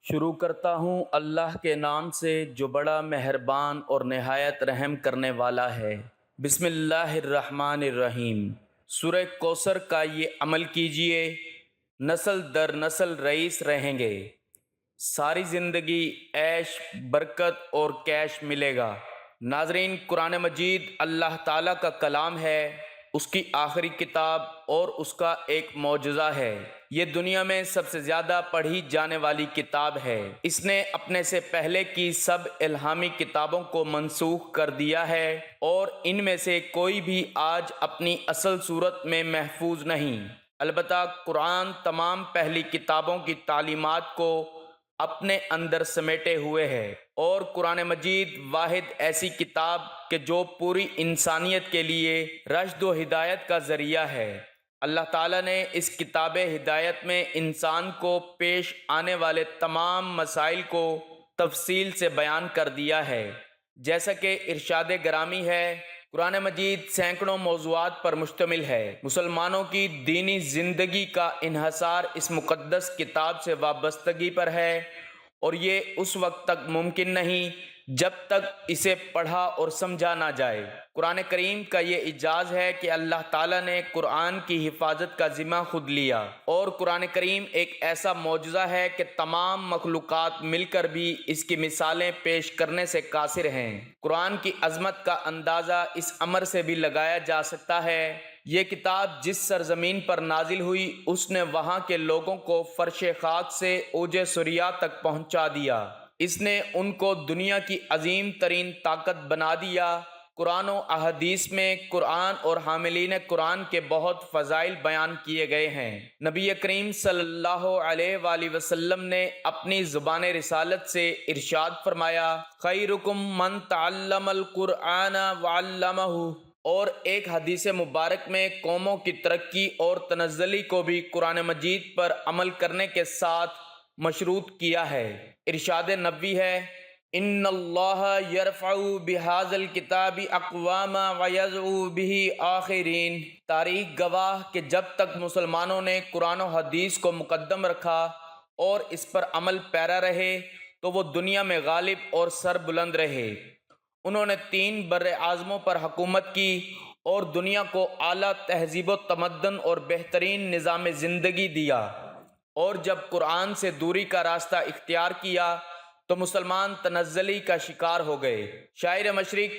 شروع کرتا ہوں اللہ کے نام سے جو بڑا مہربان اور نہایت رحم کرنے والا ہے۔ بسم اللہ الرحمن الرحیم۔ سورہ کوثر کا یہ عمل کیجئے، نسل در نسل رئیس رہیں گے، ساری زندگی عیش برکت اور کیش ملے گا۔ ناظرین، قرآن مجید اللہ تعالیٰ کا کلام ہے، اس کی آخری کتاب اور اس کا ایک معجزہ ہے۔ یہ دنیا میں سب سے زیادہ پڑھی جانے والی کتاب ہے۔ اس نے اپنے سے پہلے کی سب الہامی کتابوں کو منسوخ کر دیا ہے اور ان میں سے کوئی بھی آج اپنی اصل صورت میں محفوظ نہیں۔ البتہ قرآن تمام پہلی کتابوں کی تعلیمات کو اپنے اندر سمیٹے ہوئے ہے، اور قرآن مجید واحد ایسی کتاب کہ جو پوری انسانیت کے لیے رشد و ہدایت کا ذریعہ ہے۔ اللہ تعالیٰ نے اس کتاب ہدایت میں انسان کو پیش آنے والے تمام مسائل کو تفصیل سے بیان کر دیا ہے۔ جیسا کہ ارشاد گرامی ہے، قرآن مجید سینکڑوں موضوعات پر مشتمل ہے۔ مسلمانوں کی دینی زندگی کا انحصار اس مقدس کتاب سے وابستگی پر ہے، اور یہ اس وقت تک ممکن نہیں جب تک اسے پڑھا اور سمجھا نہ جائے۔ قرآن کریم کا یہ اعجاز ہے کہ اللہ تعالیٰ نے قرآن کی حفاظت کا ذمہ خود لیا، اور قرآن کریم ایک ایسا معجزہ ہے کہ تمام مخلوقات مل کر بھی اس کی مثالیں پیش کرنے سے قاصر ہیں۔ قرآن کی عظمت کا اندازہ اس امر سے بھی لگایا جا سکتا ہے، یہ کتاب جس سرزمین پر نازل ہوئی اس نے وہاں کے لوگوں کو فرش خاک سے اوج ثریا تک پہنچا دیا۔ اس نے ان کو دنیا کی عظیم ترین طاقت بنا دیا۔ قرآن و احادیث میں قرآن اور حاملین قرآن کے بہت فضائل بیان کیے گئے ہیں۔ نبی کریم صلی اللہ علیہ وآلہ وسلم نے اپنی زبان رسالت سے ارشاد فرمایا، خیرکم من تعلم القرآن وعلمہ، اور ایک حدیث مبارک میں قوموں کی ترقی اور تنزلی کو بھی قرآن مجید پر عمل کرنے کے ساتھ مشروط کیا ہے۔ ارشاد نبوی ہے، ان اللہ یرفع بہذا الکتاب اقواما ویضع بہ آخرین۔ تاریخ گواہ کہ جب تک مسلمانوں نے قرآن و حدیث کو مقدم رکھا اور اس پر عمل پیرا رہے تو وہ دنیا میں غالب اور سر بلند رہے۔ انہوں نے 3 بر اعظموں پر حکومت کی اور دنیا کو اعلیٰ تہذیب و تمدن اور بہترین نظام زندگی دیا، اور جب قرآن سے دوری کا راستہ اختیار کیا تو مسلمان تنزلی کا شکار ہو گئے۔ شاعر مشرق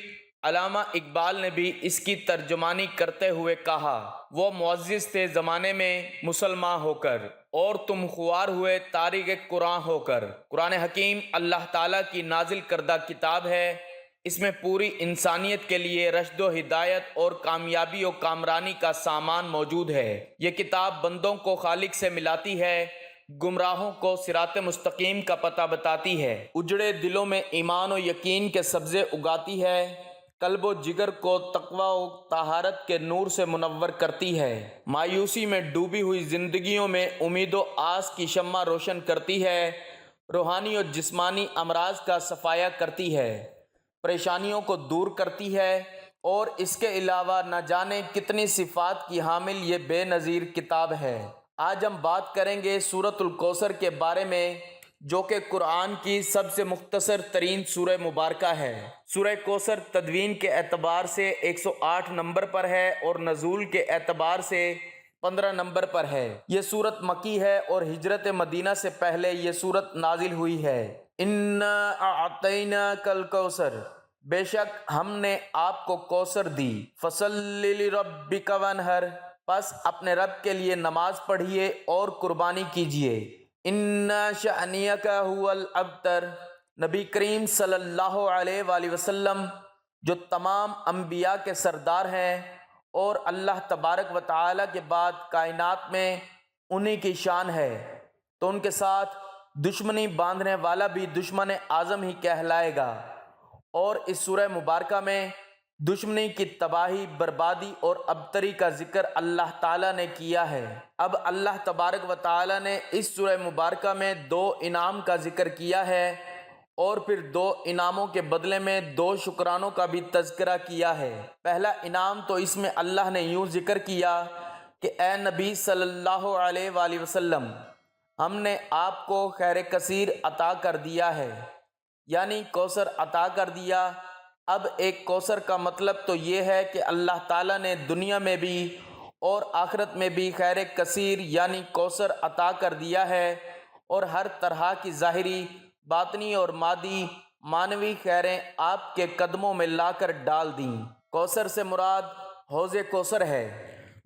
علامہ اقبال نے بھی اس کی ترجمانی کرتے ہوئے کہا، وہ معزز تھے زمانے میں مسلمان ہو کر، اور تم خوار ہوئے تارک قرآن ہو کر۔ قرآن حکیم اللہ تعالیٰ کی نازل کردہ کتاب ہے، اس میں پوری انسانیت کے لیے رشد و ہدایت اور کامیابی و کامرانی کا سامان موجود ہے۔ یہ کتاب بندوں کو خالق سے ملاتی ہے، گمراہوں کو صراط مستقیم کا پتہ بتاتی ہے، اجڑے دلوں میں ایمان و یقین کے سبزے اگاتی ہے، قلب و جگر کو تقوی و طہارت کے نور سے منور کرتی ہے، مایوسی میں ڈوبی ہوئی زندگیوں میں امید و آس کی شمع روشن کرتی ہے، روحانی و جسمانی امراض کا صفایا کرتی ہے، پریشانیوں کو دور کرتی ہے، اور اس کے علاوہ نہ جانے کتنی صفات کی حامل یہ بے نظیر کتاب ہے۔ آج ہم بات کریں گے سورۃ الکوثر کے بارے میں، جو کہ قرآن کی سب سے مختصر ترین سورہ مبارکہ ہے۔ سورہ کوثر تدوین کے اعتبار سے 108 نمبر پر ہے اور نزول کے اعتبار سے 15 نمبر پر ہے۔ یہ سورت مکی ہے اور ہجرت مدینہ سے پہلے یہ سورت نازل ہوئی ہے۔ اِنَّا أَعْطَيْنَاكَ الْكَوْثَرَ، بے شک ہم نے آپ کو کوثر دی، فَصَلِّ لِرَبِّكَ وَانْحَرْ، پس اپنے رب کے لیے نماز پڑھیے اور قربانی کیجیے۔ اِنَّ شَأْنِيَكَ هُوَ الْأَبْتَرُ، نبی کریم صلی اللہ علیہ وآلہ وسلم جو تمام انبیاء کے سردار ہیں اور اللہ تبارک و تعالیٰ کے بعد کائنات میں انہی کی شان ہے، تو ان کے ساتھ دشمنی باندھنے والا بھی دشمن اعظم ہی کہلائے گا۔ اور اس سورہ مبارکہ میں دشمنی کی تباہی، بربادی اور ابتری کا ذکر اللہ تعالیٰ نے کیا ہے۔ اب اللہ تبارک و تعالیٰ نے اس سورہ مبارکہ میں 2 انعام کا ذکر کیا ہے، اور پھر 2 انعاموں کے بدلے میں 2 شکرانوں کا بھی تذکرہ کیا ہے۔ پہلا انعام تو اس میں اللہ نے یوں ذکر کیا کہ اے نبی صلی اللہ علیہ وآلہ وسلم، ہم نے آپ کو خیر کثیر عطا کر دیا ہے، یعنی کوثر عطا کر دیا۔ اب ایک کوثر کا مطلب تو یہ ہے کہ اللہ تعالیٰ نے دنیا میں بھی اور آخرت میں بھی خیر کثیر یعنی کوثر عطا کر دیا ہے، اور ہر طرح کی ظاہری، باطنی اور مادی معنوی خیریں آپ کے قدموں میں لا کر ڈال دیں۔ کوثر سے مراد حوض کوثر ہے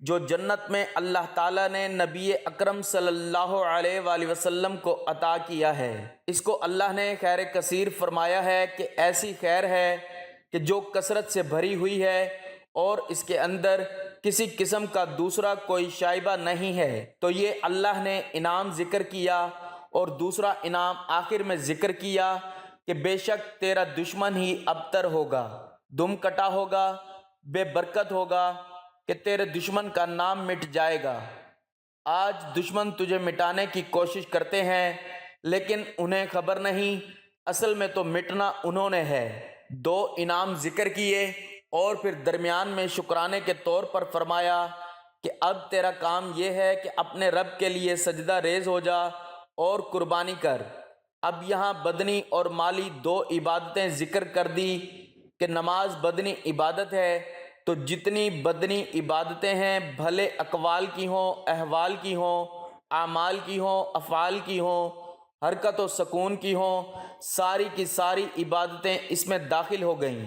جو جنت میں اللہ تعالیٰ نے نبی اکرم صلی اللہ علیہ وآلہ وسلم کو عطا کیا ہے۔ اس کو اللہ نے خیر کثیر فرمایا ہے کہ ایسی خیر ہے کہ جو کثرت سے بھری ہوئی ہے اور اس کے اندر کسی قسم کا دوسرا کوئی شائبہ نہیں ہے۔ تو یہ اللہ نے انعام ذکر کیا، اور دوسرا انعام آخر میں ذکر کیا کہ بے شک تیرا دشمن ہی ابتر ہوگا، دم کٹا ہوگا، بے برکت ہوگا، کہ تیرے دشمن کا نام مٹ جائے گا۔ آج دشمن تجھے مٹانے کی کوشش کرتے ہیں لیکن انہیں خبر نہیں، اصل میں تو مٹنا انہوں نے ہے۔ دو انعام ذکر کیے اور پھر درمیان میں شکرانے کے طور پر فرمایا کہ اب تیرا کام یہ ہے کہ اپنے رب کے لیے سجدہ ریز ہو جا اور قربانی کر۔ اب یہاں بدنی اور مالی دو عبادتیں ذکر کر دی کہ نماز بدنی عبادت ہے، تو جتنی بدنی عبادتیں ہیں، بھلے اقوال کی ہوں، احوال کی ہوں، اعمال کی ہوں، افعال کی ہوں، حرکت و سکون کی ہوں، ساری کی ساری عبادتیں اس میں داخل ہو گئیں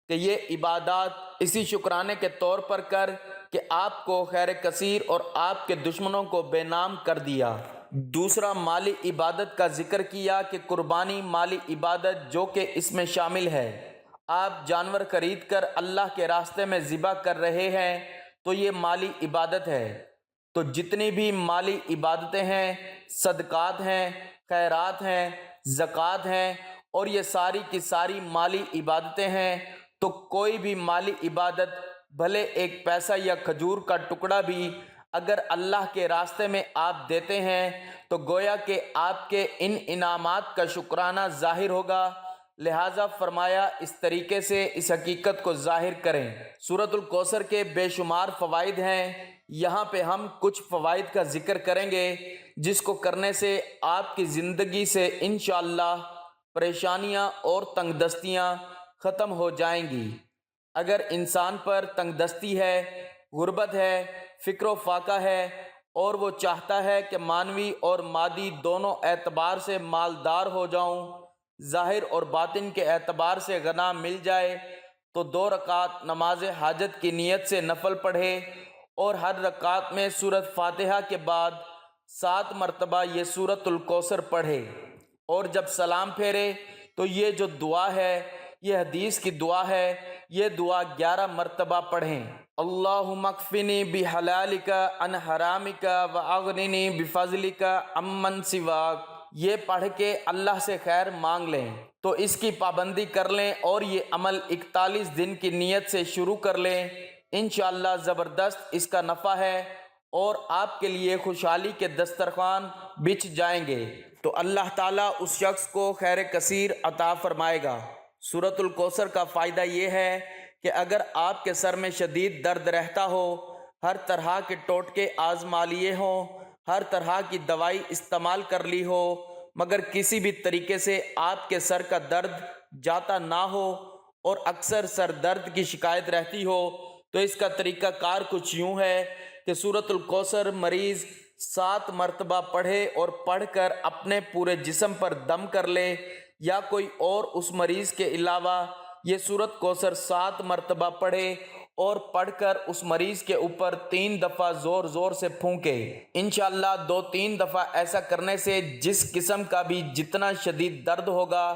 کہ یہ عبادات اسی شکرانے کے طور پر کر کہ آپ کو خیر کثیر اور آپ کے دشمنوں کو بے نام کر دیا۔ دوسرا مالی عبادت کا ذکر کیا کہ قربانی مالی عبادت جو کہ اس میں شامل ہے۔ آپ جانور خرید کر اللہ کے راستے میں ذبح کر رہے ہیں تو یہ مالی عبادت ہے۔ تو جتنی بھی مالی عبادتیں ہیں، صدقات ہیں، خیرات ہیں، زکوٰۃ ہیں، اور یہ ساری کی ساری مالی عبادتیں ہیں، تو کوئی بھی مالی عبادت بھلے ایک پیسہ یا کھجور کا ٹکڑا بھی اگر اللہ کے راستے میں آپ دیتے ہیں تو گویا کہ آپ کے ان انعامات کا شکرانہ ظاہر ہوگا۔ لہٰذا فرمایا اس طریقے سے اس حقیقت کو ظاہر کریں۔ سورۃ الکوثر کے بے شمار فوائد ہیں، یہاں پہ ہم کچھ فوائد کا ذکر کریں گے جس کو کرنے سے آپ کی زندگی سے انشاءاللہ پریشانیاں اور تنگ دستیاں ختم ہو جائیں گی۔ اگر انسان پر تنگ دستی ہے، غربت ہے، فکر و فاقہ ہے، اور وہ چاہتا ہے کہ معنوی اور مادی دونوں اعتبار سے مالدار ہو جاؤں، ظاہر اور باطن کے اعتبار سے غنا مل جائے، تو 2 رکعت نماز حاجت کی نیت سے نفل پڑھے، اور ہر رکعت میں سورۃ فاتحہ کے بعد 7 مرتبہ یہ سورۃ الکوثر پڑھے، اور جب سلام پھیرے تو یہ جو دعا ہے، یہ حدیث کی دعا ہے، یہ دعا 11 مرتبہ پڑھیں۔ اللہم اکفنی بحلالک عن حرامک واغننی بفضلک عمن سواک، یہ پڑھ کے اللہ سے خیر مانگ لیں، تو اس کی پابندی کر لیں اور یہ عمل 41 دن کی نیت سے شروع کر لیں، انشاءاللہ زبردست اس کا نفع ہے، اور آپ کے لیے خوشحالی کے دسترخوان بچھ جائیں گے، تو اللہ تعالیٰ اس شخص کو خیر کثیر عطا فرمائے گا۔ سورۃ الکوثر کا فائدہ یہ ہے کہ اگر آپ کے سر میں شدید درد رہتا ہو، ہر طرح کے ٹوٹکے آزما لیے ہوں، ہر طرح کی دوائی استعمال کر لی ہو، مگر کسی بھی طریقے سے آپ کے سر کا درد جاتا نہ ہو، اور اکثر سر درد کی شکایت رہتی ہو، تو اس کا طریقہ کار کچھ یوں ہے کہ سورۃ الکوثر مریض 7 مرتبہ پڑھے اور پڑھ کر اپنے پورے جسم پر دم کر لے، یا کوئی اور اس مریض کے علاوہ یہ سورۃ کوثر 7 مرتبہ پڑھے اور پڑھ کر اس مریض کے اوپر 3 دفعہ زور زور سے پھونکے۔ انشاءاللہ 2-3 دفعہ ایسا کرنے سے جس قسم کا بھی جتنا شدید درد ہوگا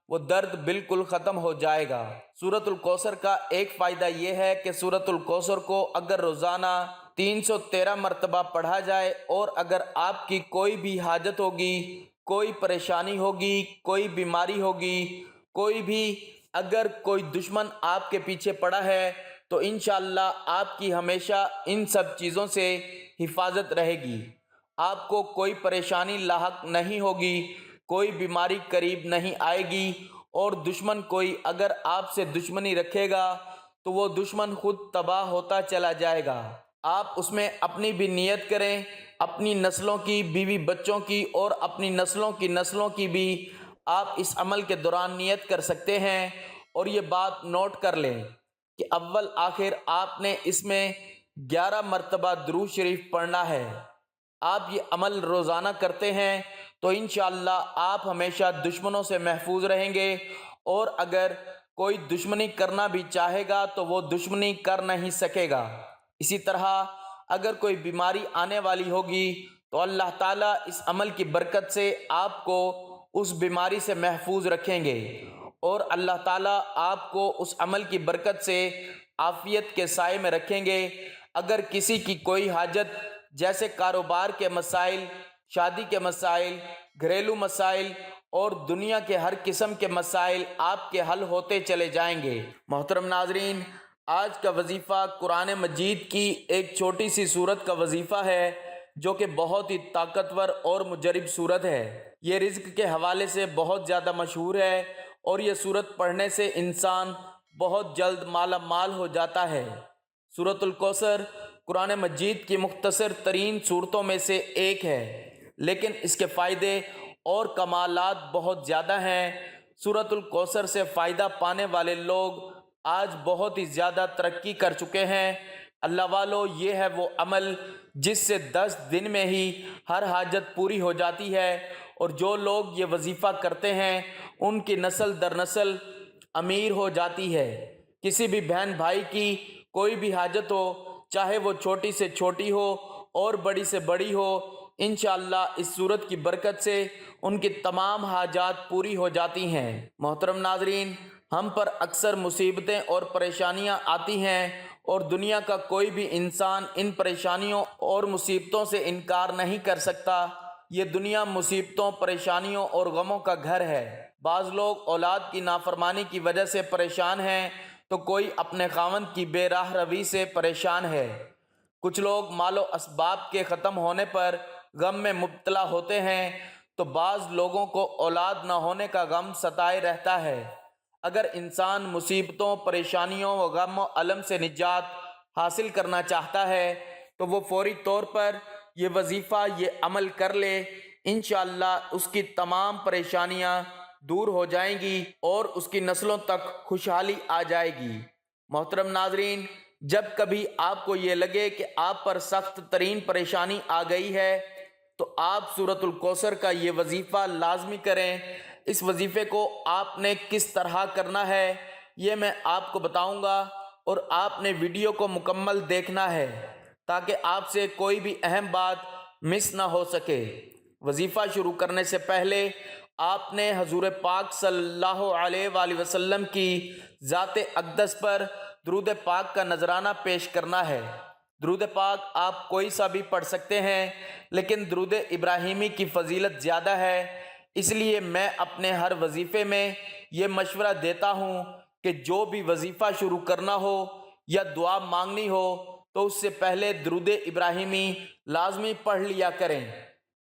وہ درد بالکل ختم ہو جائے گا۔ سورۃ الکوثر کا ایک فائدہ یہ ہے کہ سورۃ الکوثر کو اگر روزانہ 313 مرتبہ پڑھا جائے، اور اگر آپ کی کوئی بھی حاجت ہوگی، کوئی پریشانی ہوگی، کوئی بیماری ہوگی، کوئی بھی اگر کوئی دشمن آپ کے پیچھے پڑا ہے، تو انشاءاللہ آپ کی ہمیشہ ان سب چیزوں سے حفاظت رہے گی، آپ کو کوئی پریشانی لاحق نہیں ہوگی، کوئی بیماری قریب نہیں آئے گی، اور دشمن کوئی اگر آپ سے دشمنی رکھے گا تو وہ دشمن خود تباہ ہوتا چلا جائے گا۔ آپ اس میں اپنی بھی نیت کریں اپنی نسلوں کی، بیوی بچوں کی اور اپنی نسلوں کی بھی آپ اس عمل کے دوران نیت کر سکتے ہیں۔ اور یہ بات نوٹ کر لیں کہ اول آخر آپ نے اس میں 11 مرتبہ درود شریف پڑھنا ہے۔ آپ یہ عمل روزانہ کرتے ہیں تو انشاءاللہ آپ ہمیشہ دشمنوں سے محفوظ رہیں گے، اور اگر کوئی دشمنی کرنا بھی چاہے گا تو وہ دشمنی کر نہیں سکے گا۔ اسی طرح اگر کوئی بیماری آنے والی ہوگی تو اللہ تعالیٰ اس عمل کی برکت سے آپ کو اس بیماری سے محفوظ رکھیں گے، اور اللہ تعالیٰ آپ کو اس عمل کی برکت سے عافیت کے سائے میں رکھیں گے۔ اگر کسی کی کوئی حاجت جیسے کاروبار کے مسائل، شادی کے مسائل، گھریلو مسائل اور دنیا کے ہر قسم کے مسائل آپ کے حل ہوتے چلے جائیں گے۔ محترم ناظرین، آج کا وظیفہ قرآن مجید کی ایک چھوٹی سی سورت کا وظیفہ ہے جو کہ بہت ہی طاقتور اور مجرب سورت ہے۔ یہ رزق کے حوالے سے بہت زیادہ مشہور ہے، اور یہ سورت پڑھنے سے انسان بہت جلد مالا مال ہو جاتا ہے۔ سورۃ الکوثر قرآن مجید کی مختصر ترین صورتوں میں سے ایک ہے، لیکن اس کے فائدے اور کمالات بہت زیادہ ہیں۔ سورۃ الکوثر سے فائدہ پانے والے لوگ آج بہت ہی زیادہ ترقی کر چکے ہیں۔ اللہ والو، یہ ہے وہ عمل جس سے 10 دن میں ہی ہر حاجت پوری ہو جاتی ہے، اور جو لوگ یہ وظیفہ کرتے ہیں ان کی نسل در نسل امیر ہو جاتی ہے۔ کسی بھی بہن بھائی کی کوئی بھی حاجت ہو، چاہے وہ چھوٹی سے چھوٹی ہو اور بڑی سے بڑی ہو، انشاءاللہ اس صورت کی برکت سے ان کی تمام حاجات پوری ہو جاتی ہیں۔ محترم ناظرین، ہم پر اکثر مصیبتیں اور پریشانیاں آتی ہیں، اور دنیا کا کوئی بھی انسان ان پریشانیوں اور مصیبتوں سے انکار نہیں کر سکتا۔ یہ دنیا مصیبتوں، پریشانیوں اور غموں کا گھر ہے۔ بعض لوگ اولاد کی نافرمانی کی وجہ سے پریشان ہیں تو کوئی اپنے خاوند کی بے راہ روی سے پریشان ہے۔ کچھ لوگ مال و اسباب کے ختم ہونے پر غم میں مبتلا ہوتے ہیں، تو بعض لوگوں کو اولاد نہ ہونے کا غم ستائے رہتا ہے۔ اگر انسان مصیبتوں، پریشانیوں و غم و الم سے نجات حاصل کرنا چاہتا ہے تو وہ فوری طور پر یہ وظیفہ، یہ عمل کر لے، انشاءاللہ اس کی تمام پریشانیاں دور ہو جائیں گی اور اس کی نسلوں تک خوشحالی آ جائے گی۔ محترم ناظرین، جب کبھی آپ کو یہ لگے کہ آپ پر سخت ترین پریشانی آ گئی ہے تو آپ سورۃ الکوثر کا یہ وظیفہ لازمی کریں۔ اس وظیفے کو آپ نے کس طرح کرنا ہے یہ میں آپ کو بتاؤں گا، اور آپ نے ویڈیو کو مکمل دیکھنا ہے تاکہ آپ سے کوئی بھی اہم بات مس نہ ہو سکے۔ وظیفہ شروع کرنے سے پہلے آپ نے حضور پاک صلی اللہ علیہ وآلہ وسلم کی ذات اقدس پر درود پاک کا نذرانہ پیش کرنا ہے۔ درود پاک آپ کوئی سا بھی پڑھ سکتے ہیں، لیکن درود ابراہیمی کی فضیلت زیادہ ہے، اس لیے میں اپنے ہر وظیفے میں یہ مشورہ دیتا ہوں کہ جو بھی وظیفہ شروع کرنا ہو یا دعا مانگنی ہو تو اس سے پہلے درود ابراہیمی لازمی پڑھ لیا کریں۔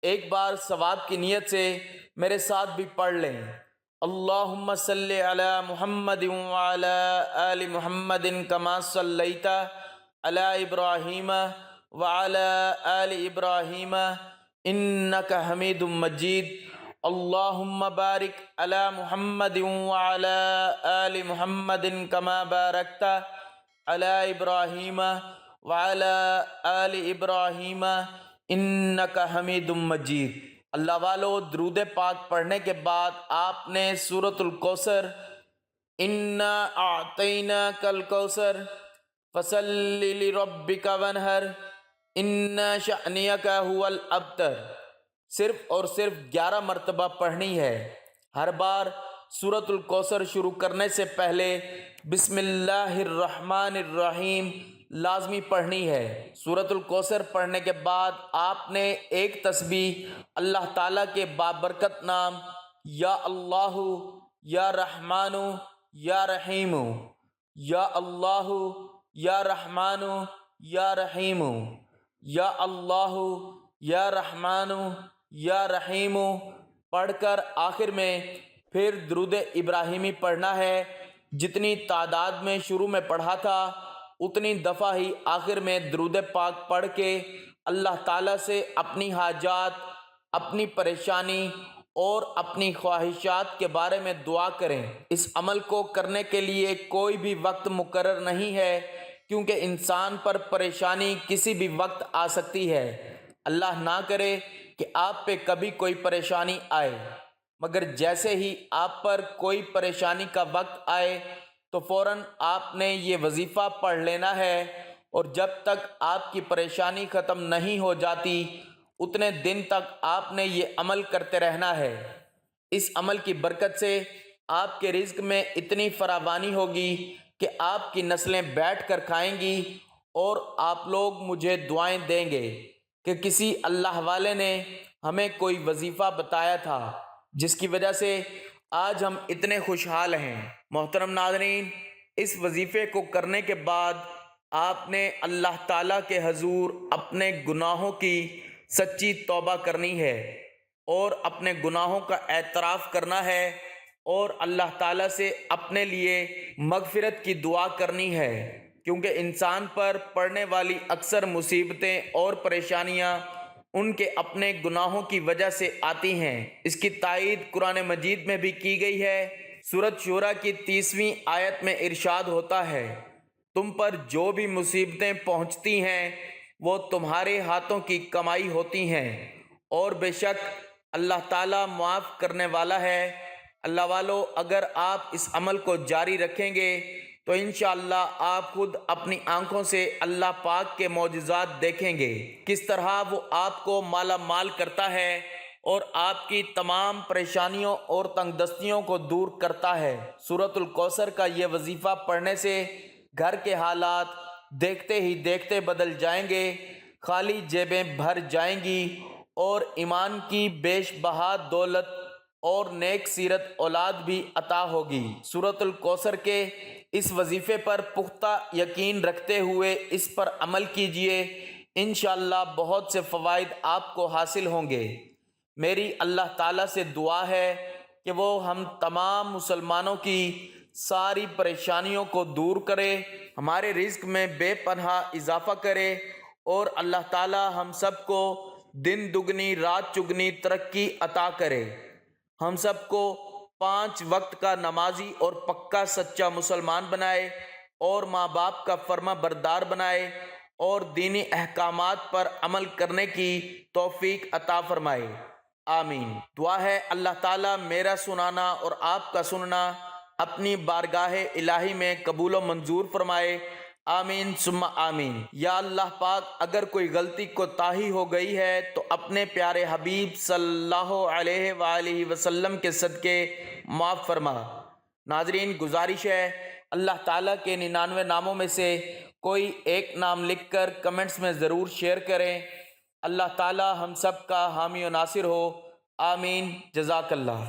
ایک بار ثواب کی نیت سے میرے ساتھ بھی پڑھ لیں۔ اللہم صلی علی محمد وعلی آل محمد کما صلیت علی ابراہیم وعلی آل ابراہیم انک حمید مجید۔ اللہم بارک علی محمد وعلی آل محمد کما بارکت علی ابراہیم وعلی آل ابراہیم انک حمید مجید۔ اللہ والو، درود پاک پڑھنے کے بعد آپ نے سورۃ الکوثر، انا اعطیناک الکوثر فصل لربک وانحر ان شأنک ھو الابتر، صرف اور صرف 11 مرتبہ پڑھنی ہے۔ ہر بار سورۃ الکوثر شروع کرنے سے پہلے بسم اللہ الرحمن الرحیم لازمی پڑھنی ہے۔ سورۃ الکوثر پڑھنے کے بعد آپ نے ایک تسبیح اللہ تعالیٰ کے بابرکت نام یا اللہ، یا رحمان، یا رحیم، یا اللہ، یا رحمان، یا رحیم، یا اللہ، یا رحمان، یا رحیم پڑھ کر آخر میں پھر درود ابراہیمی پڑھنا ہے۔ جتنی تعداد میں شروع میں پڑھا تھا اتنی دفعہ ہی آخر میں درود پاک پڑھ کے اللہ تعالیٰ سے اپنی حاجات، اپنی پریشانی اور اپنی خواہشات کے بارے میں دعا کریں۔ اس عمل کو کرنے کے لیے کوئی بھی وقت مقرر نہیں ہے، کیونکہ انسان پر پریشانی کسی بھی وقت آ سکتی ہے۔ اللہ نہ کرے کہ آپ پہ کبھی کوئی پریشانی آئے، مگر جیسے ہی آپ پر کوئی پریشانی کا وقت آئے تو فوراً آپ نے یہ وظیفہ پڑھ لینا ہے، اور جب تک آپ کی پریشانی ختم نہیں ہو جاتی اتنے دن تک آپ نے یہ عمل کرتے رہنا ہے۔ اس عمل کی برکت سے آپ کے رزق میں اتنی فراوانی ہوگی کہ آپ کی نسلیں بیٹھ کر کھائیں گی، اور آپ لوگ مجھے دعائیں دیں گے کہ کسی اللہ والے نے ہمیں کوئی وظیفہ بتایا تھا، جس کی وجہ سے آج ہم اتنے خوشحال ہیں۔ محترم ناظرین، اس وظیفے کو کرنے کے بعد آپ نے اللہ تعالیٰ کے حضور اپنے گناہوں کی سچی توبہ کرنی ہے، اور اپنے گناہوں کا اعتراف کرنا ہے، اور اللہ تعالیٰ سے اپنے لیے مغفرت کی دعا کرنی ہے، کیونکہ انسان پر پڑنے والی اکثر مصیبتیں اور پریشانیاں ان کے اپنے گناہوں کی وجہ سے آتی ہیں۔ اس کی تائید قرآن مجید میں بھی کی گئی ہے۔ سورۃ شورى کی 30ویں آیت میں ارشاد ہوتا ہے، تم پر جو بھی مصیبتیں پہنچتی ہیں وہ تمہارے ہاتھوں کی کمائی ہوتی ہیں، اور بے شک اللہ تعالیٰ معاف کرنے والا ہے۔ اللہ والو، اگر آپ اس عمل کو جاری رکھیں گے تو انشاءاللہ آپ خود اپنی آنکھوں سے اللہ پاک کے معجزات دیکھیں گے، کس طرح وہ آپ کو مالا مال کرتا ہے اور آپ کی تمام پریشانیوں اور تنگ دستیوں کو دور کرتا ہے۔ سورۃ الکوثر کا یہ وظیفہ پڑھنے سے گھر کے حالات دیکھتے ہی دیکھتے بدل جائیں گے، خالی جیبیں بھر جائیں گی، اور ایمان کی بیش بہا دولت اور نیک سیرت اولاد بھی عطا ہوگی۔ سورۃ الکوثر کے اس وظیفے پر پختہ یقین رکھتے ہوئے اس پر عمل کیجئے، انشاءاللہ بہت سے فوائد آپ کو حاصل ہوں گے۔ میری اللہ تعالیٰ سے دعا ہے کہ وہ ہم تمام مسلمانوں کی ساری پریشانیوں کو دور کرے، ہمارے رزق میں بے پناہ اضافہ کرے، اور اللہ تعالیٰ ہم سب کو دن دگنی رات چگنی ترقی عطا کرے، ہم سب کو 5 وقت کا نمازی اور پکا سچا مسلمان بنائے، اور ماں باپ کا فرما بردار بنائے، اور دینی احکامات پر عمل کرنے کی توفیق عطا فرمائے۔ آمین۔ دعا ہے اللہ تعالیٰ میرا سنانا اور آپ کا سننا اپنی بارگاہ الہی میں قبول و منظور فرمائے۔ آمین ثم آمین۔ یا اللہ پاک، اگر کوئی غلطی کوتاہی ہو گئی ہے تو اپنے پیارے حبیب صلی اللہ علیہ وآلہ وسلم کے صدقے معاف فرما۔ ناظرین، گزارش ہے اللہ تعالیٰ کے 99 ناموں میں سے کوئی ایک نام لکھ کر کمنٹس میں ضرور شیئر کریں۔ اللہ تعالیٰ ہم سب کا حامی و ناصر ہو۔ آمین۔ جزاک اللہ۔